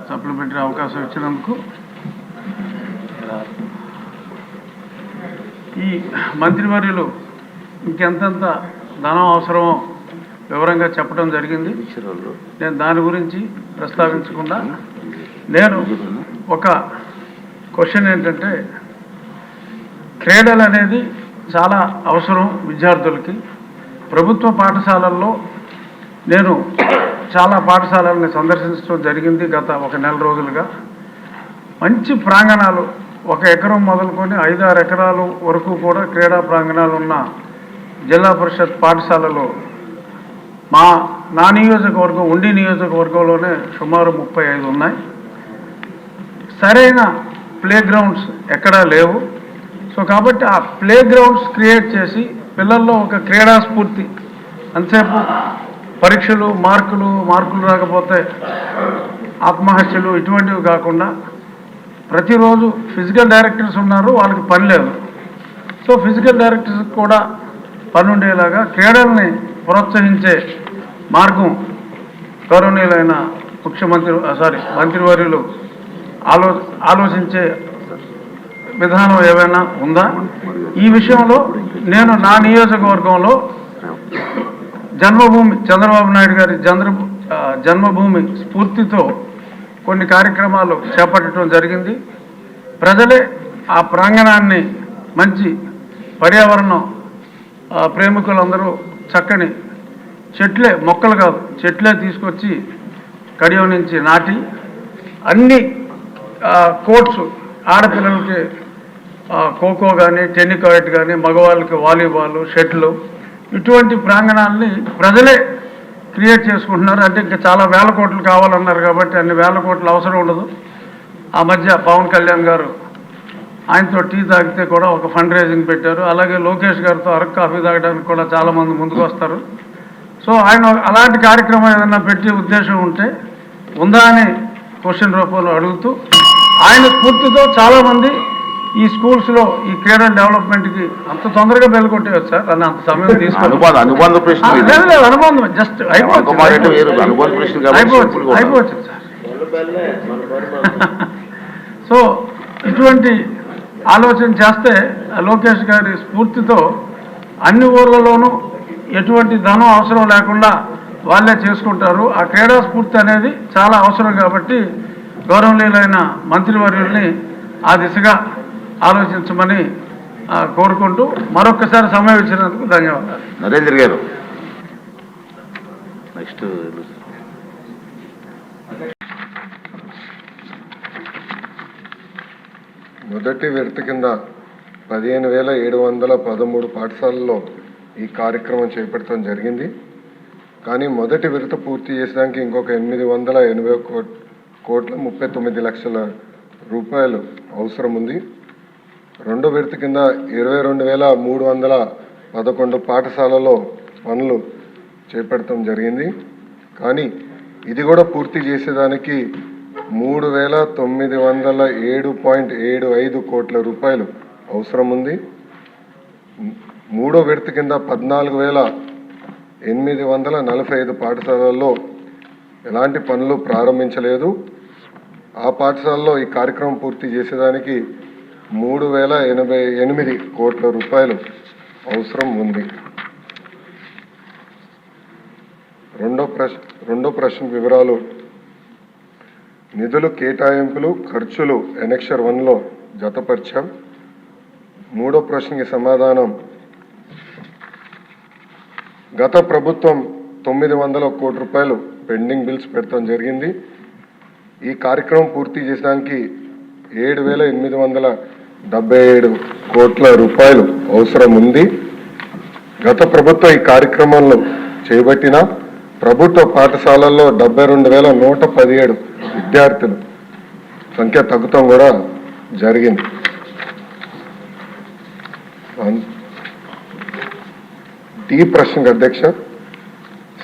Supplementary అవకాశం ఇచ్చినందుకు. ఈ మంత్రివర్యులు ఇంకెంతంత ధనం అవసరమో వివరంగా చెప్పడం జరిగింది. నేను దాని గురించి ప్రస్తావించకుండా నేను ఒక క్వశ్చన్ ఏంటంటే, క్రీడలు అనేది చాలా అవసరం విద్యార్థులకి. ప్రభుత్వ పాఠశాలల్లో నేను చాలా పాఠశాలల్ని సందర్శించడం జరిగింది గత ఒక నెల రోజులుగా. మంచి ప్రాంగణాలు, 1 ఎకరం మొదలుకొని 5-6 ఎకరాలు వరకు కూడా క్రీడా ప్రాంగణాలు ఉన్న జిల్లా పరిషత్ పాఠశాలలో నా నియోజకవర్గం ఉండి నియోజకవర్గంలోనే సుమారు 35 ఉన్నాయి. సరైన ప్లే గ్రౌండ్స్ ఎక్కడా లేవు. సో కాబట్టి ఆ ప్లే గ్రౌండ్స్ క్రియేట్ చేసి పిల్లల్లో ఒక క్రీడా స్ఫూర్తి, అంతసేపు పరీక్షలు మార్కులు రాకపోతే ఆత్మహత్యలు ఇటువంటివి కాకుండా ప్రతిరోజు ఫిజికల్ డైరెక్టర్స్ ఉన్నారు, వాళ్ళకి పని లేదు. సో ఫిజికల్ డైరెక్టర్స్ కూడా పని ఉండేలాగా క్రీడల్ని ప్రోత్సహించే మార్గం గౌరవనీయులైన మంత్రివర్యులు ఆలోచించే విధానం ఏమైనా ఉందా? ఈ విషయంలో నేను నా నియోజకవర్గంలో జన్మభూమి చంద్రబాబు నాయుడు గారి జన్మభూమి స్ఫూర్తితో కొన్ని కార్యక్రమాలు చేపట్టడం జరిగింది. ప్రజలే ఆ ప్రాంగణాన్ని మంచి పర్యావరణం ప్రేమికులందరూ చక్కని మొక్కలు కాదు చెట్లే తీసుకొచ్చి కడియం నుంచి నాటి అన్ని కోర్ట్స్, ఆడపిల్లలకి ఖోఖో కానీ టెన్నికాయిట్ కానీ, మగవాళ్ళకి వాలీబాల్, షటిల్, ఇటువంటి ప్రాంగణాలని ప్రజలే క్రియేట్ చేసుకుంటున్నారు. అంటే ఇంకా చాలా వేల కోట్లు కావాలన్నారు కాబట్టి అన్ని వేల కోట్లు అవసరం ఉండదు. ఆ మధ్య పవన్ కళ్యాణ్ గారు ఆయనతో టీ తాగితే కూడా ఒక ఫండ్ రైజింగ్ పెట్టారు. అలాగే లోకేష్ గారితో అరకు కాఫీ తాగడానికి కూడా చాలామంది ముందుకు వస్తారు. సో ఆయన అలాంటి కార్యక్రమం ఏదైనా పెట్టే ఉద్దేశం ఉందా అని క్వశ్చన్ రూపంలో అడుగుతూ, ఆయన స్ఫూర్తితో చాలామంది ఈ స్కూల్స్లో ఈ క్రీడల్ డెవలప్మెంట్కి అంత తొందరగా బెల్లకొట్టేయచ్చు సార్ అని అంత సమయం తీసుకుని అనుబంధం జస్ట్ అయిపోవచ్చు సార్. సో ఇటువంటి ఆలోచన చేస్తే లోకేష్ గారి స్ఫూర్తితో అన్ని ఊర్లలోనూ ఎటువంటి ధనం అవసరం లేకుండా వాళ్ళే చేసుకుంటారు. ఆ క్రీడా స్ఫూర్తి అనేది చాలా అవసరం కాబట్టి గౌరవనీయులైన మంత్రివర్యుల్ని ఆ దిశగా ఆలోచించమని కోరుకుంటూ మరొకసారి సమయం ఇచ్చినందుకు ధన్యవాదాలు. నరేంద్ర గారు నెక్స్ట్. మొదటి విడత కింద 15,713 పాఠశాలల్లో ఈ కార్యక్రమం చేపట్టడం జరిగింది. కానీ మొదటి విడత పూర్తి చేసడానికి ఇంకొక 880,39,00,000 రూపాయలు అవసరం ఉంది. రెండో విడత కింద 22,311 పాఠశాలలో పనులు చేపట్టడం జరిగింది. కానీ ఇది కూడా పూర్తి చేసేదానికి 3,907.75 కోట్ల రూపాయలు అవసరం ఉంది. మూడో విడత కింద 14,845 పాఠశాలల్లో ఎలాంటి పనులు ప్రారంభించలేదు. ఆ పాఠశాలలో ఈ కార్యక్రమం పూర్తి చేసేదానికి 3,088 కోట్ల రూపాయలు అవసరం ఉంది. రెండో ప్రశ్న వివరాలు. నిధులు కేటాయింపులు ఖర్చులు ఎనెక్షర్ 1లో జతపరిచాం. మూడో ప్రశ్నకి సమాధానం. గత ప్రభుత్వం 900 కోట్ల రూపాయలు పెండింగ్ బిల్స్ పెట్టడం జరిగింది. ఈ కార్యక్రమం పూర్తి చేసడానికి 7,877 కోట్ల రూపాయలు అవసరం ఉంది. గత ప్రభుత్వం ఈ కార్యక్రమంలో చేపట్టిన ప్రభుత్వ పాఠశాలల్లో 72,117 విద్యార్థులు సంఖ్య తగ్గుతాం కూడా జరిగింది. డి ప్రశ్నకు అధ్యక్ష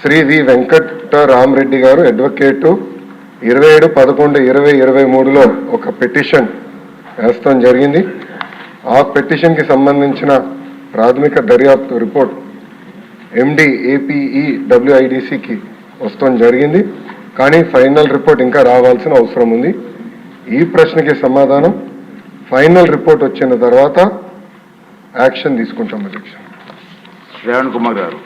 శ్రీ వి వెంకటరామరెడ్డి గారు అడ్వకేటు 27/11/2023లో ఒక పిటిషన్ వేస్తాం జరిగింది. ఆ పిటిషన్కి సంబంధించిన ప్రాథమిక దర్యాప్తు రిపోర్ట్ MD APE WIDCకి వస్తాం జరిగింది. కానీ ఫైనల్ రిపోర్ట్ ఇంకా రావాల్సిన అవసరం ఉంది. ఈ ప్రశ్నకి సమాధానం ఫైనల్ రిపోర్ట్ వచ్చిన తర్వాత యాక్షన్ తీసుకుంటాం అధ్యక్ష. శ్రవణ్ కుమార్ గారు.